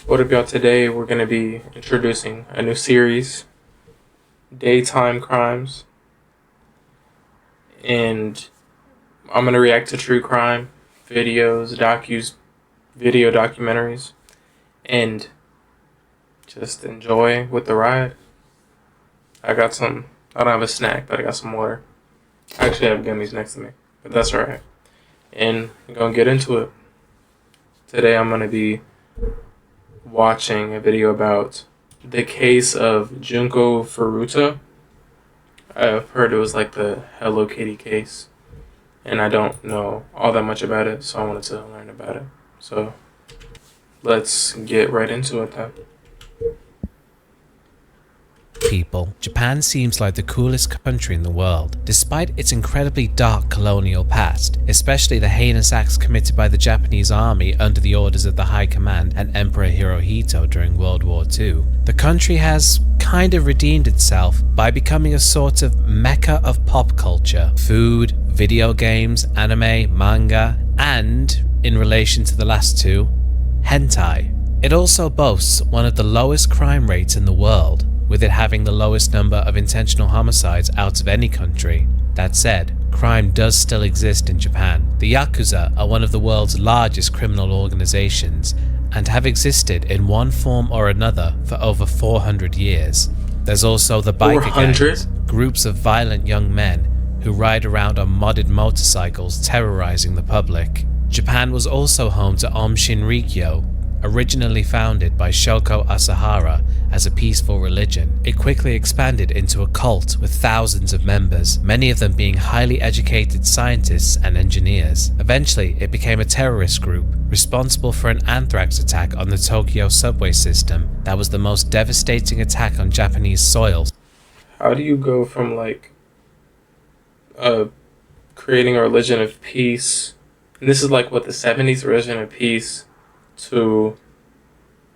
What up, y'all? Today we're going to be introducing a new series, Daytime Crimes, and I'm going to react to true crime videos, video documentaries, and just enjoy with the ride. I don't have a snack, but I got some water. I actually have gummies next to me, but that's alright. And I'm going to get into it. Today I'm going to be watching a video about the case of Junko Furuta. I've heard it was like the Hello Kitty case, and I don't know all that much about it, so I wanted to learn about it. So let's get right into it then. People, Japan seems like the coolest country in the world, despite its incredibly dark colonial past, especially the heinous acts committed by the Japanese army under the orders of the High Command and Emperor Hirohito during World War II. The country has kind of redeemed itself by becoming a sort of mecca of pop culture, food, video games, anime, manga, and, in relation to the last two, hentai. It also boasts one of the lowest crime rates in the world, with it having the lowest number of intentional homicides out of any country. That said, crime does still exist in Japan. The Yakuza are one of the world's largest criminal organizations and have existed in one form or another for over 400 years. There's also the biker gangs, groups of violent young men who ride around on modded motorcycles terrorizing the public. Japan was also home to Aum Shinrikyo, originally founded by Shoko Asahara as a peaceful religion. It quickly expanded into a cult with thousands of members, many of them being highly educated scientists and engineers. Eventually, it became a terrorist group responsible for an anthrax attack on the Tokyo subway system that was the most devastating attack on Japanese soil. How do you go from creating a religion of peace, and this is like what the 70s religion of peace, to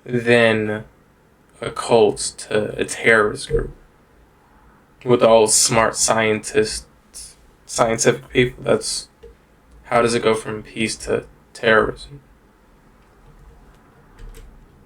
then a cult to a terrorist group with all smart scientific people? How does it go from peace to terrorism?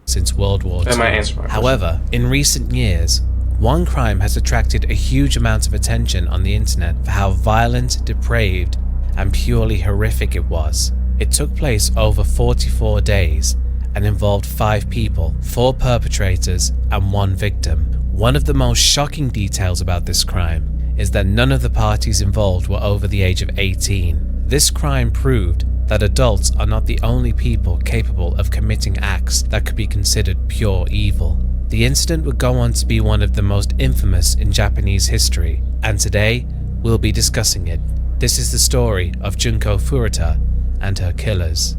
Since World War II. That might answer my question. However, in recent years, one crime has attracted a huge amount of attention on the internet for how violent, depraved, and purely horrific it was. It took place over 44 days and involved 5 people, 4 perpetrators and 1 victim. One of the most shocking details about this crime is that none of the parties involved were over the age of 18. This crime proved that adults are not the only people capable of committing acts that could be considered pure evil. The incident would go on to be one of the most infamous in Japanese history, and today we'll be discussing it. This is the story of Junko Furuta and her killers.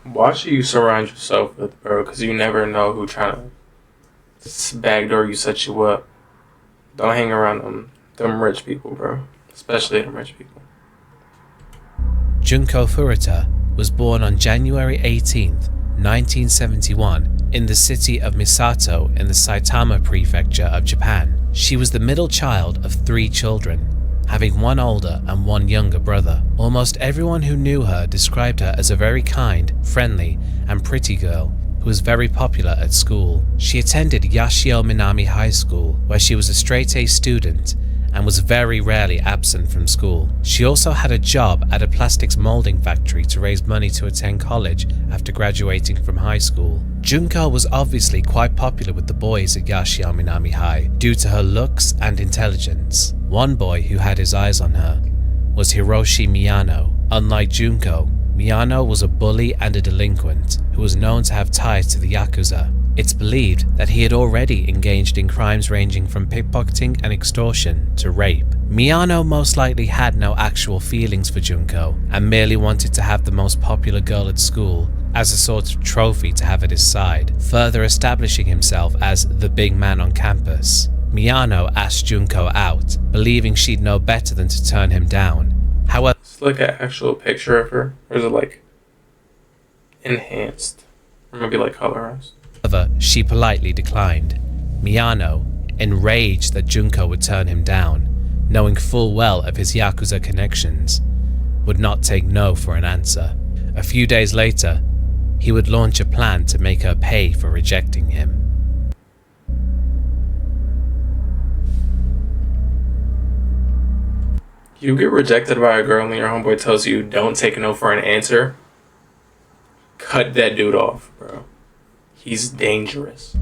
Watch who you surround yourself with, bro, because you never know who trying to backdoor you, set you up. Don't hang around them rich people, bro. Especially them rich people. Junko Furuta was born on January 18th, 1971 in the city of Misato in the Saitama prefecture of Japan. She was the middle child of 3 children, having 1 older and 1 younger brother. Almost everyone who knew her described her as a very kind, friendly, and pretty girl who was very popular at school. She attended Yashio Minami High School, where she was a straight-A student and was very rarely absent from school. She also had a job at a plastics molding factory to raise money to attend college after graduating from high school. Junko was obviously quite popular with the boys at Yashio Minami High due to her looks and intelligence. One boy who had his eyes on her was Hiroshi Miyano. Unlike Junko, Miyano was a bully and a delinquent who was known to have ties to the Yakuza. It's believed that he had already engaged in crimes ranging from pickpocketing and extortion to rape. Miyano most likely had no actual feelings for Junko and merely wanted to have the most popular girl at school as a sort of trophy to have at his side, further establishing himself as the big man on campus. Miyano asked Junko out, believing she'd know better than to turn him down. However, it's like an actual picture of her, or is it like enhanced, or maybe like colorized? She politely declined. Miyano, enraged that Junko would turn him down, knowing full well of his Yakuza connections, would not take no for an answer. A few days later, he would launch a plan to make her pay for rejecting him. You get rejected by a girl and your homeboy tells you don't take no for an answer. Cut that dude off, bro. He's dangerous.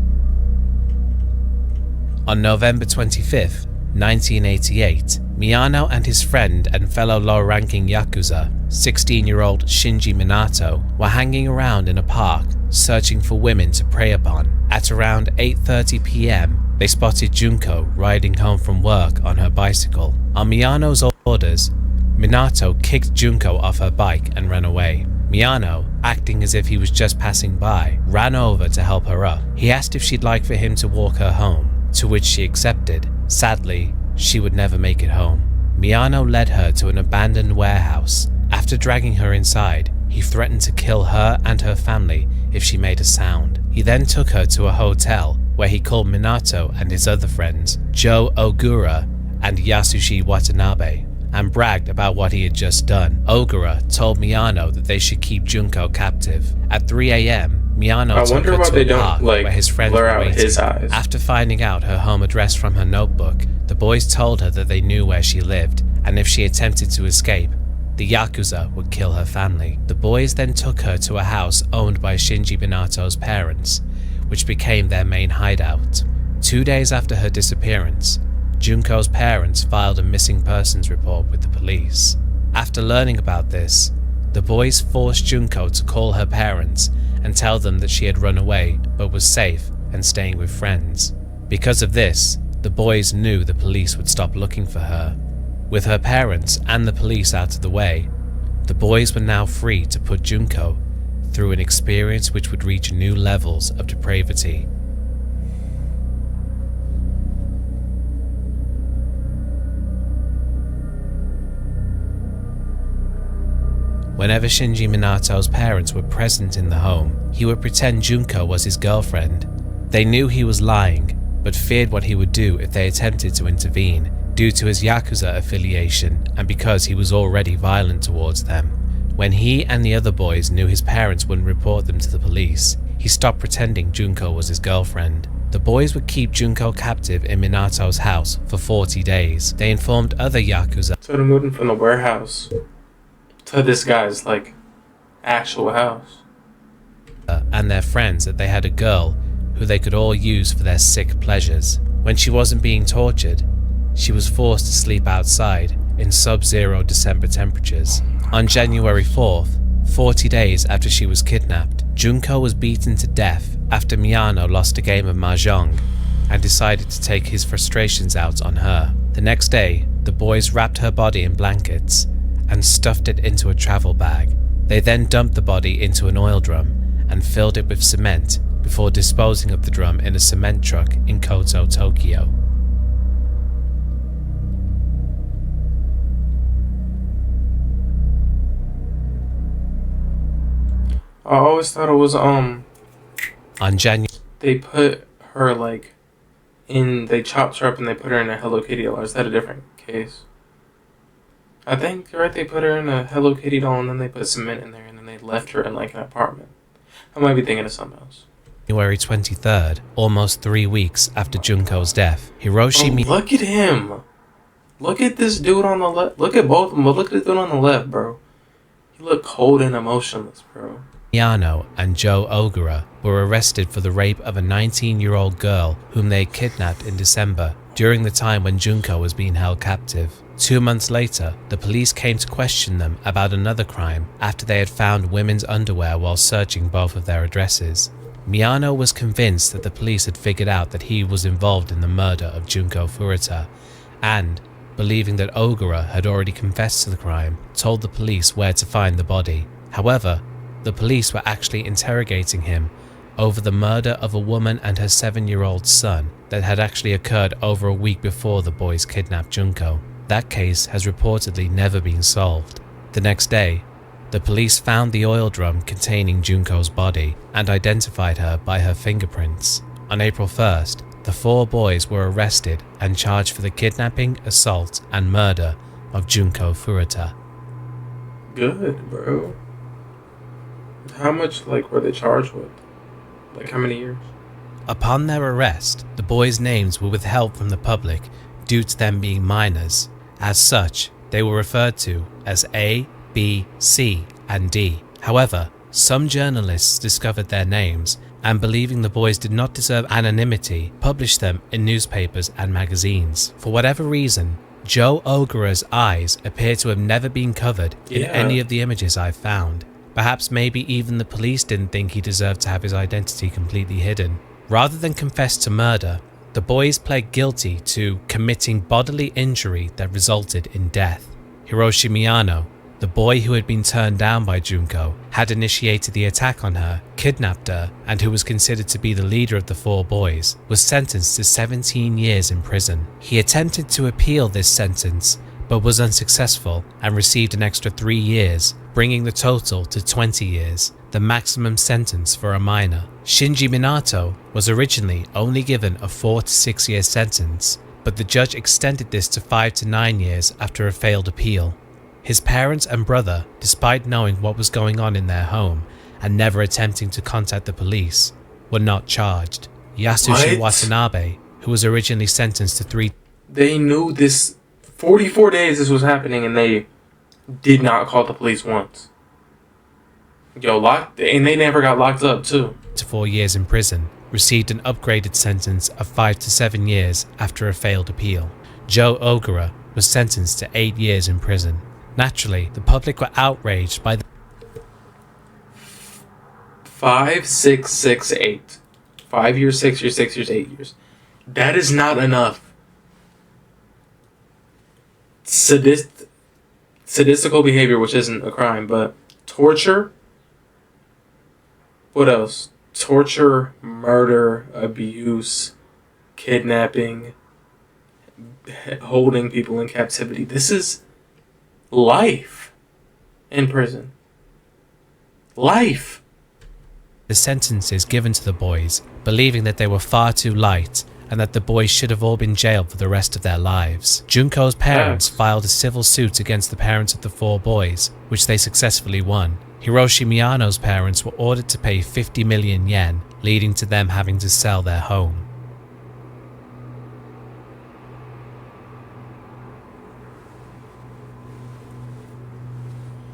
On November 25th, 1988, Miyano and his friend and fellow low-ranking Yakuza, 16-year-old Shinji Minato, were hanging around in a park, searching for women to prey upon. At around 8:30 p.m., they spotted Junko riding home from work on her bicycle. On Miyano's orders, Minato kicked Junko off her bike and ran away. Miyano, acting as if he was just passing by, ran over to help her up. He asked if she'd like for him to walk her home, to which she accepted. Sadly, she would never make it home. Miyano led her to an abandoned warehouse. After dragging her inside, he threatened to kill her and her family if she made a sound. He then took her to a hotel where he called Minato and his other friends, Joe Ogura and Yasushi Watanabe, and bragged about what he had just done. Ogura told Miyano that they should keep Junko captive. At 3 a.m., Miyano took her to a park where his friends were waiting. After finding out her home address from her notebook, the boys told her that they knew where she lived, and if she attempted to escape, the Yakuza would kill her family. The boys then took her to a house owned by Shinji Minato's parents, which became their main hideout. 2 days after her disappearance, Junko's parents filed a missing persons report with the police. After learning about this, the boys forced Junko to call her parents and tell them that she had run away but was safe and staying with friends. Because of this, the boys knew the police would stop looking for her. With her parents and the police out of the way, the boys were now free to put Junko through an experience which would reach new levels of depravity. Whenever Shinji Minato's parents were present in the home, he would pretend Junko was his girlfriend. They knew he was lying, but feared what he would do if they attempted to intervene, due to his Yakuza affiliation and because he was already violent towards them. When he and the other boys knew his parents wouldn't report them to the police, he stopped pretending Junko was his girlfriend. The boys would keep Junko captive in Minato's house for 40 days. They informed other Yakuza. So they're moving from the warehouse to this guy's, actual house. And their friends that they had a girl who they could all use for their sick pleasures. When she wasn't being tortured, she was forced to sleep outside in sub-zero December temperatures. On January 4th, 40 days after she was kidnapped, Junko was beaten to death after Miyano lost a game of mahjong and decided to take his frustrations out on her. The next day, the boys wrapped her body in blankets and stuffed it into a travel bag. They then dumped the body into an oil drum and filled it with cement before disposing of the drum in a cement truck in Koto, Tokyo. I always thought it was On January, they put her they chopped her up and they put her in a Hello Kitty doll. Is that a different case? I think, right, they put her in a Hello Kitty doll and then they put cement in there and then they left her in an apartment. I might be thinking of something else. January 23rd, almost 3 weeks after Junko's death, Hiroshi look at him! Look at this dude on the left. Look at both of them, but look at the dude on the left, bro. He looked cold and emotionless, bro. Miyano and Joe Ogura were arrested for the rape of a 19-year-old girl whom they had kidnapped in December during the time when Junko was being held captive. 2 months later, the police came to question them about another crime after they had found women's underwear while searching both of their addresses. Miyano was convinced that the police had figured out that he was involved in the murder of Junko Furuta and, believing that Ogura had already confessed to the crime, told the police where to find the body. However, the police were actually interrogating him over the murder of a woman and her 7-year-old son that had actually occurred over a week before the boys kidnapped Junko. That case has reportedly never been solved. The next day, the police found the oil drum containing Junko's body and identified her by her fingerprints. On April 1st, the 4 boys were arrested and charged for the kidnapping, assault, and murder of Junko Furuta. Good, bro. How much, like, were they charged with? Like, how many years? Upon their arrest, the boys' names were withheld from the public due to them being minors. As such, they were referred to as A, B, C, and D. However, some journalists discovered their names and, believing the boys did not deserve anonymity, published them in newspapers and magazines. For whatever reason, Joe Ogura's eyes appear to have never been covered in any of the images I've found. Perhaps maybe even the police didn't think he deserved to have his identity completely hidden. Rather than confess to murder, the boys pled guilty to committing bodily injury that resulted in death. Hiroshi Miyano, the boy who had been turned down by Junko, had initiated the attack on her, kidnapped her, and who was considered to be the leader of the four boys, was sentenced to 17 years in prison. He attempted to appeal this sentence, but was unsuccessful and received an extra 3 years, bringing the total to 20 years, the maximum sentence for a minor. Shinji Minato was originally only given a 4 to 6 year sentence, but the judge extended this to 5 to 9 years after a failed appeal. His parents and brother, despite knowing what was going on in their home and never attempting to contact the police, were not charged. Yasushi Watanabe, who was originally sentenced to 3... They knew this 44 days this was happening and they did not call the police once. And they never got locked up too. ...to 4 years in prison, received an upgraded sentence of 5 to 7 years after a failed appeal. Joe Ogura was sentenced to 8 years in prison. Naturally, the public were outraged by the 5, 6, 6, 8. 5 years, 6 years, 6 years, 8 years. That is not enough. Sadistical behavior, which isn't a crime, but torture. What else? Torture, murder, abuse, kidnapping, holding people in captivity. This is life in prison. Life. The sentences given to the boys, believing that they were far too light and that the boys should have all been jailed for the rest of their lives. Junko's parents filed a civil suit against the parents of the four boys, which they successfully won. Hiroshi Miyano's parents were ordered to pay 50 million yen, leading to them having to sell their home.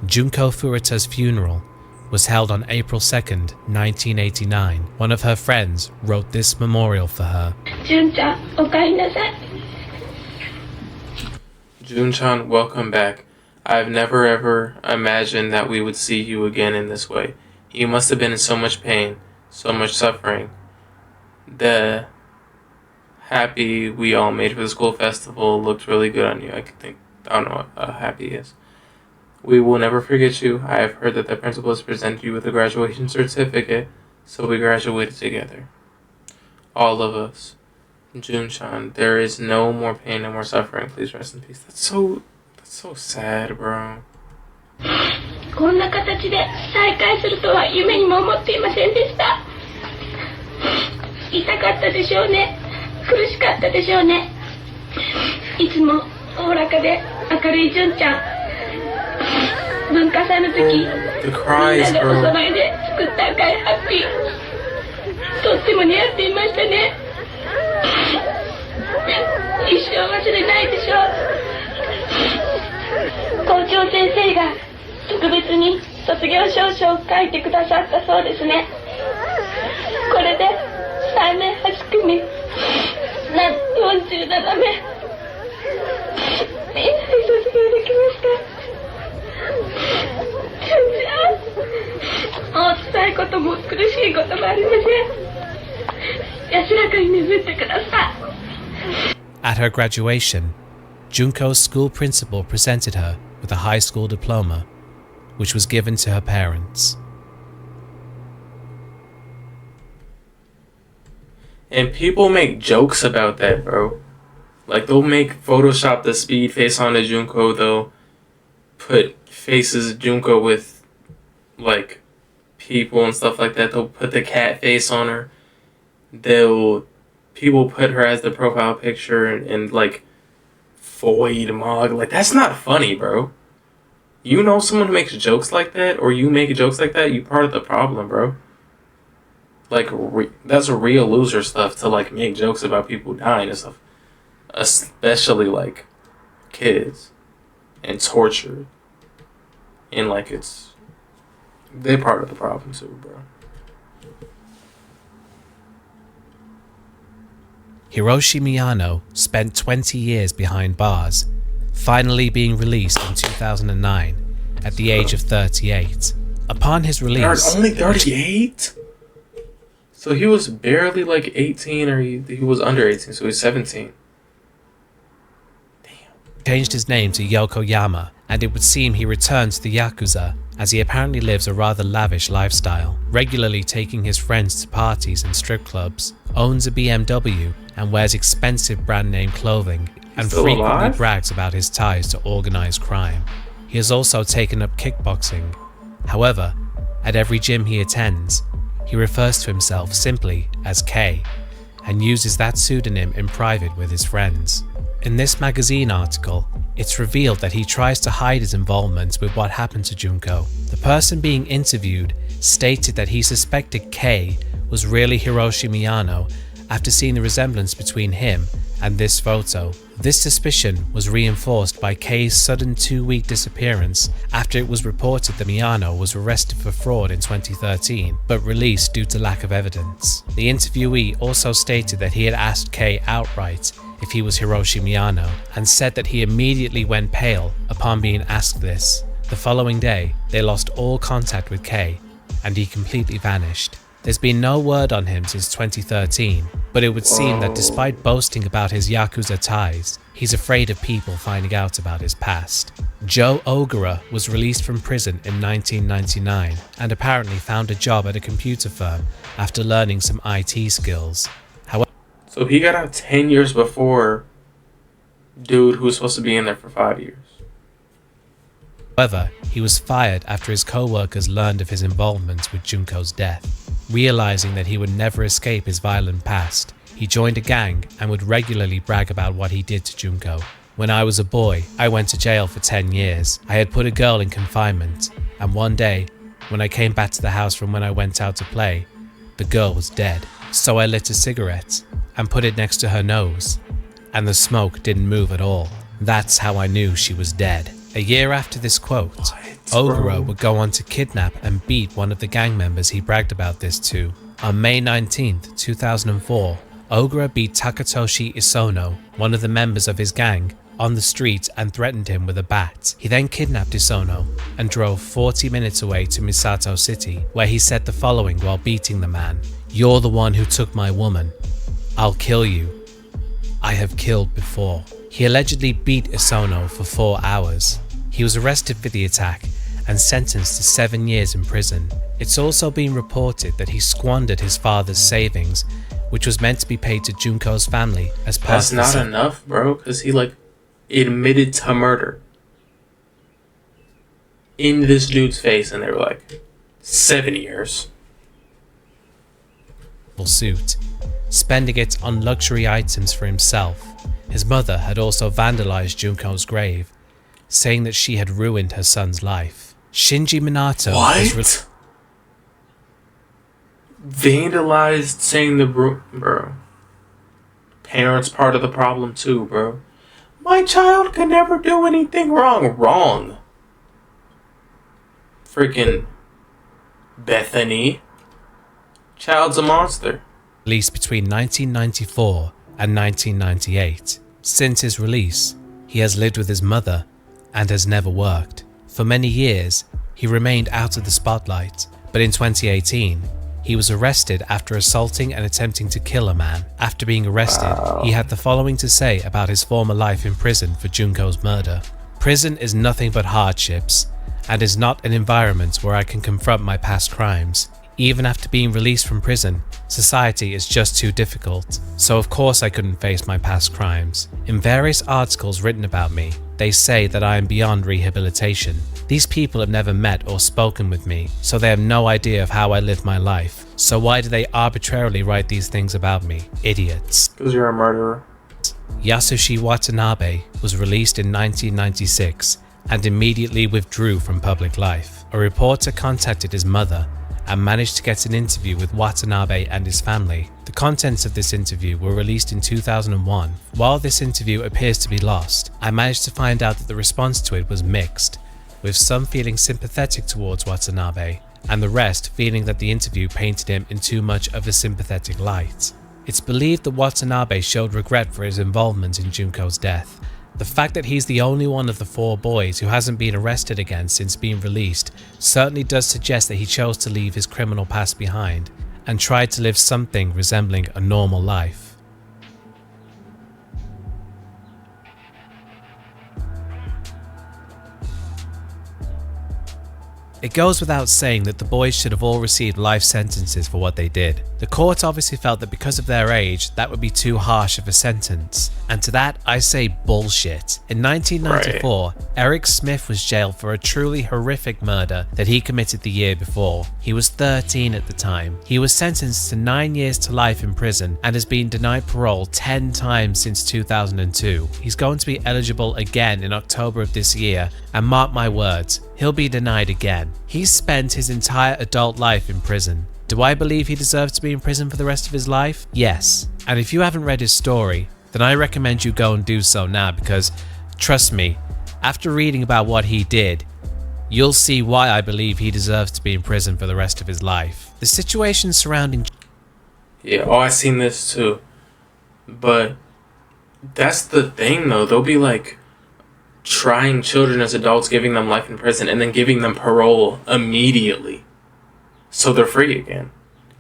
Junko Furuta's funeral was held on April 2nd, 1989. One of her friends wrote this memorial for her. Jun-chan, welcome back. I've never ever imagined that we would see you again in this way. You must have been in so much pain, so much suffering. The happy we all made for the school festival looked really good on you. I don't know what happy is. We will never forget you. I have heard that the principal has presented you with a graduation certificate, so we graduated together. All of us. Jun-chan, there is no more pain, no more suffering. Please rest in peace. That's so sad, bro. こんな形で再会するとは夢にも思っていませんでした。痛かったでしょうね。苦しかったでしょうね。いつもおおらかで明るい純ちゃん。文化祭の時、みんなでお揃いで作った赤いハッピー。とっても似合っていましたね。一生忘れないでしょう。校長先生が特別に卒業証書を書いてくださったそうですね。これで3年8組なん47名みんなで卒業できました。純ちゃん、お辛いことも苦しいこともありません。安らかに眠ってください。At her graduation, Junko's school principal presented her with a high school diploma, which was given to her parents. And people make jokes about that, bro. Like, they'll make Photoshop the speed face onto Junko, they'll put faces of Junko with, like, people and stuff like that. They'll put the cat face on her. People put her as the profile picture and like, Void Mog. Like, that's not funny, bro. You know someone who makes jokes like that, or you make jokes like that, you part of the problem, bro. Like, that's real loser stuff to, like, make jokes about people dying and stuff. Especially, like, kids. And torture. And, like, they're part of the problem, too, bro. Hiroshi Miyano spent 20 years behind bars, finally being released in 2009 at the age of 38. Upon his release... Only 38? So he was barely like 18, or he was under 18, so he's 17. Damn. Changed his name to Yokoyama, and it would seem he returned to the Yakuza, as he apparently lives a rather lavish lifestyle, regularly taking his friends to parties and strip clubs, owns a BMW, and wears expensive brand name clothing, and frequently brags about his ties to organized crime. He has also taken up kickboxing. However, at every gym he attends, he refers to himself simply as K, and uses that pseudonym in private with his friends. In this magazine article, it's revealed that he tries to hide his involvement with what happened to Junko. The person being interviewed stated that he suspected K was really Hiroshi Miyano after seeing the resemblance between him and this photo. This suspicion was reinforced by K's sudden 2-week disappearance after it was reported that Miyano was arrested for fraud in 2013, but released due to lack of evidence. The interviewee also stated that he had asked K outright if he was Hiroshi Miyano, and said that he immediately went pale upon being asked this. The following day, they lost all contact with K, and he completely vanished. There's been no word on him since 2013, but it would seem that despite boasting about his Yakuza ties, he's afraid of people finding out about his past. Joe Ogura was released from prison in 1999 and apparently found a job at a computer firm after learning some IT skills. So he got out 10 years before dude who was supposed to be in there for 5 years. However, he was fired after his co-workers learned of his involvement with Junko's death. Realizing that he would never escape his violent past, he joined a gang and would regularly brag about what he did to Junko. When I was a boy, I went to jail for 10 years. I had put a girl in confinement, and one day, when I came back to the house from when I went out to play, the girl was dead. So I lit a cigarette and put it next to her nose, and the smoke didn't move at all. That's how I knew she was dead. A year after this quote, Ogura would go on to kidnap and beat one of the gang members he bragged about this to. On May 19th, 2004, Ogura beat Takatoshi Isono, one of the members of his gang, on the street and threatened him with a bat. He then kidnapped Isono and drove 40 minutes away to Misato City, where he said the following while beating the man: "You're the one who took my woman. I'll kill you. I have killed before." He allegedly beat Isono for 4 hours. He was arrested for the attack and sentenced to 7 years in prison. It's also been reported that he squandered his father's savings, which was meant to be paid to Junko's family as part of the... That's not enough, bro, because he, like, admitted to murder in this dude's face, and they were like, 7 years. ...suit, spending it on luxury items for himself. His mother had also vandalized Junko's grave, saying that she had ruined her son's life. Shinji Minato was vandalized, saying bro. Parents part of the problem too, bro. My child could never do anything wrong. Wrong. Freaking Bethany. Child's a monster. Released between 1994 and 1998. Since his release, he has lived with his mother and has never worked. For many years, he remained out of the spotlight, but in 2018, he was arrested after assaulting and attempting to kill a man. After being arrested, he had the following to say about his former life in prison for Junko's murder: "Prison is nothing but hardships, and is not an environment where I can confront my past crimes. Even after being released from prison, society is just too difficult, so of course I couldn't face my past crimes. In various articles written about me, they say that I am beyond rehabilitation. These people have never met or spoken with me, so they have no idea of how I live my life. So why do they arbitrarily write these things about me? Idiots." Because you're a murderer. Yasushi Watanabe was released in 1996 and immediately withdrew from public life. A reporter contacted his mother and managed to get an interview with Watanabe and his family. The contents of this interview were released in 2001. While this interview appears to be lost, I managed to find out that the response to it was mixed, with some feeling sympathetic towards Watanabe, and the rest feeling that the interview painted him in too much of a sympathetic light. It's believed that Watanabe showed regret for his involvement in Junko's death. The fact that he's the only one of the 4 boys who hasn't been arrested again since being released certainly does suggest that he chose to leave his criminal past behind and tried to live something resembling a normal life. It goes without saying that the boys should have all received life sentences for what they did. The court obviously felt that because of their age, that would be too harsh of a sentence. And to that, I say bullshit. In 1994, Eric Smith was jailed for a truly horrific murder that he committed the year before. He was 13 at the time. He was sentenced to 9 years to life in prison and has been denied parole 10 times since 2002. He's going to be eligible again in October of this year, and mark my words, he'll be denied again. He's spent his entire adult life in prison. Do I believe he deserves to be in prison for the rest of his life? Yes. And if you haven't read his story, then I recommend you go and do so now, because trust me, after reading about what he did, you'll see why I believe he deserves to be in prison for the rest of his life. The situation surrounding... Yeah, I seen this too. But that's the thing though, they'll be like trying children as adults, giving them life in prison, and then giving them parole immediately. So they're free again.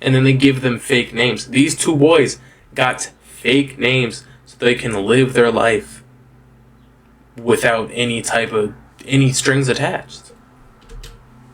And then they give them fake names. These 2 boys got fake names so they can live their life without any strings attached.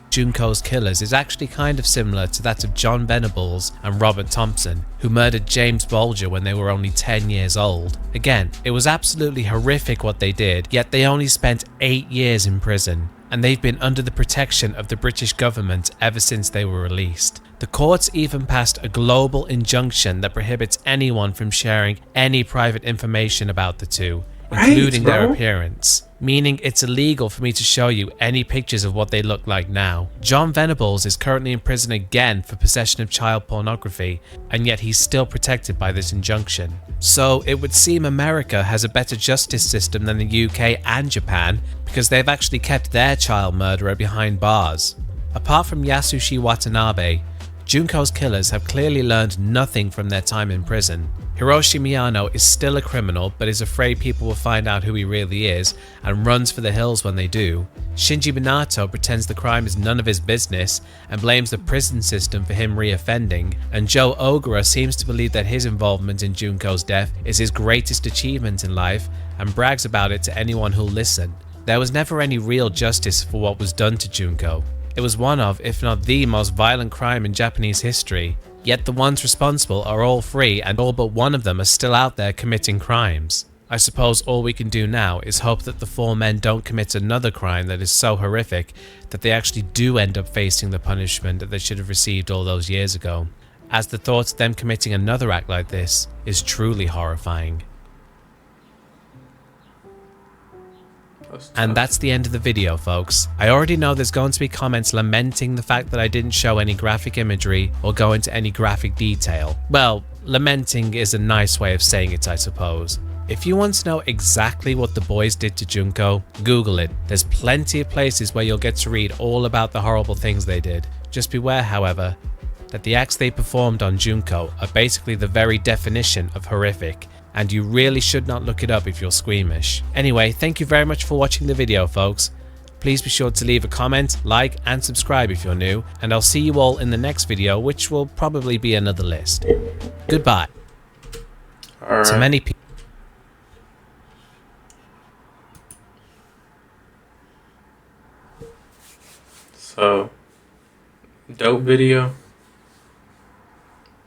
Junko's killers is actually kind of similar to that of John Venables and Robert Thompson, who murdered James Bolger when they were only 10 years old. Again, it was absolutely horrific what they did, yet they only spent 8 years in prison, and they've been under the protection of the British government ever since they were released. The courts even passed a global injunction that prohibits anyone from sharing any private information about the 2, including their appearance, meaning it's illegal for me to show you any pictures of what they look like now. John Venables is currently in prison again for possession of child pornography, and yet he's still protected by this injunction. So it would seem America has a better justice system than the UK and Japan, because they've actually kept their child murderer behind bars. Apart from Yasushi Watanabe, Junko's killers have clearly learned nothing from their time in prison. Hiroshi Miyano is still a criminal, but is afraid people will find out who he really is and runs for the hills when they do. Shinji Minato pretends the crime is none of his business and blames the prison system for him reoffending, and Joe Ogura seems to believe that his involvement in Junko's death is his greatest achievement in life and brags about it to anyone who'll listen. There was never any real justice for what was done to Junko. It was one of, if not the most violent crime in Japanese history. Yet the ones responsible are all free, and all but one of them are still out there committing crimes. I suppose all we can do now is hope that the 4 men don't commit another crime that is so horrific that they actually do end up facing the punishment that they should have received all those years ago, as the thought of them committing another act like this is truly horrifying. And that's the end of the video, folks. I already know there's going to be comments lamenting the fact that I didn't show any graphic imagery or go into any graphic detail. Well, lamenting is a nice way of saying it, I suppose. If you want to know exactly what the boys did to Junko, Google it. There's plenty of places where you'll get to read all about the horrible things they did. Just beware, however, that the acts they performed on Junko are basically the very definition of horrific, and you really should not look it up if you're squeamish. Anyway, thank you very much for watching the video, folks. Please be sure to leave a comment, like, and subscribe if you're new, and I'll see you all in the next video, which will probably be another list. Goodbye. Alright. To many people. So, dope video.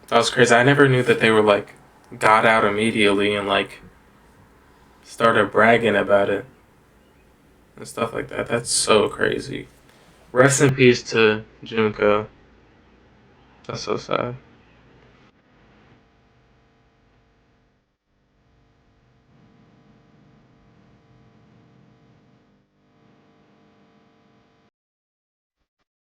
That was crazy. I never knew that they were like got out immediately and like started bragging about it and stuff like that. That's so crazy. Rest in peace to Junko. That's so sad.